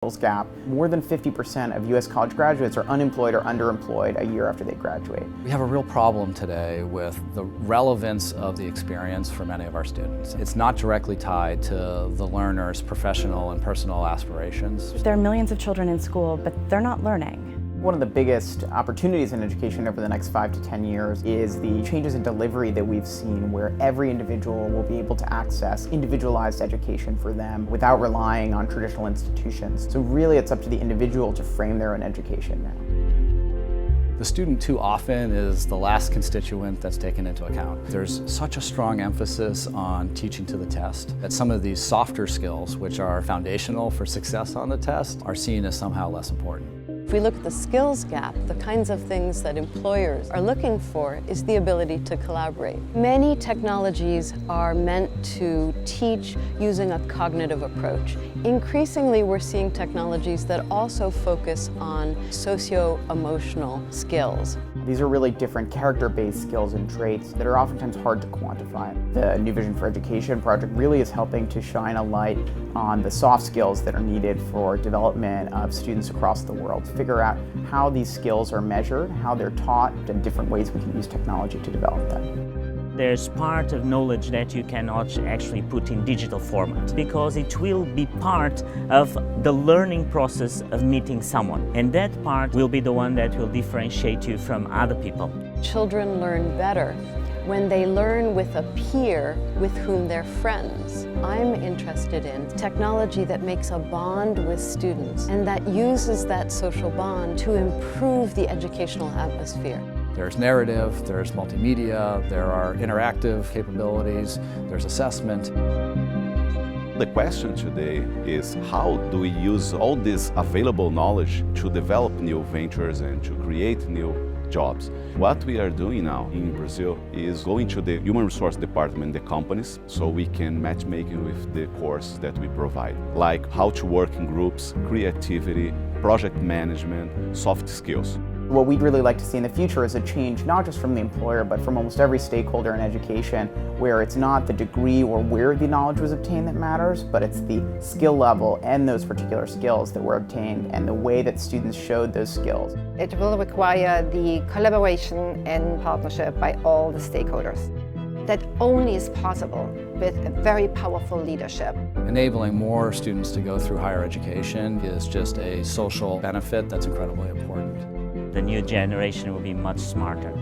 skills gap. More than 50% of U.S. college graduates are unemployed or underemployed a year after they graduate. We have a real problem today with the relevance of the experience for many of our students. It's not directly tied to the learner's professional and personal aspirations. There are millions of children in school, but they're not learning. One of the biggest opportunities in education over the next 5 to 10 years is the changes in delivery that we've seen, where every individual will be able to access individualized education for them without relying on traditional institutions. So really it's up to the individual to frame their own education now. The student too often is the last constituent that's taken into account. There's such a strong emphasis on teaching to the test that some of these softer skills, which are foundational for success on the test, are seen as somehow less important. If we look at the skills gap, the kinds of things that employers are looking for is the ability to collaborate. Many technologies are meant to teach using a cognitive approach. Increasingly, we're seeing technologies that also focus on socio-emotional skills. These are really different character-based skills and traits that are oftentimes hard to quantify. The New Vision for Education project really is helping to shine a light on the soft skills that are needed for development of students across the world, to figure out how these skills are measured, how they're taught, and different ways we can use technology to develop them. There's part of knowledge that you cannot actually put in digital format because it will be part of the learning process of meeting someone. And that part will be the one that will differentiate you from other people. Children learn better when they learn with a peer with whom they're friends. I'm interested in technology that makes a bond with students and that uses that social bond to improve the educational atmosphere. There's narrative, there's multimedia, there are interactive capabilities, there's assessment. The question today is, how do we use all this available knowledge to develop new ventures and to create new jobs? What we are doing now in Brazil is going to the human resource department, the companies, so we can matchmaking with the course that we provide, like how to work in groups, creativity, project management, soft skills. What we'd really like to see in the future is a change not just from the employer, but from almost every stakeholder in education, where it's not the degree or where the knowledge was obtained that matters, but it's the skill level and those particular skills that were obtained and the way that students showed those skills. It will require the collaboration and partnership by all the stakeholders. That only is possible with a very powerful leadership. Enabling more students to go through higher education is just a social benefit that's incredibly important. The new generation will be much smarter.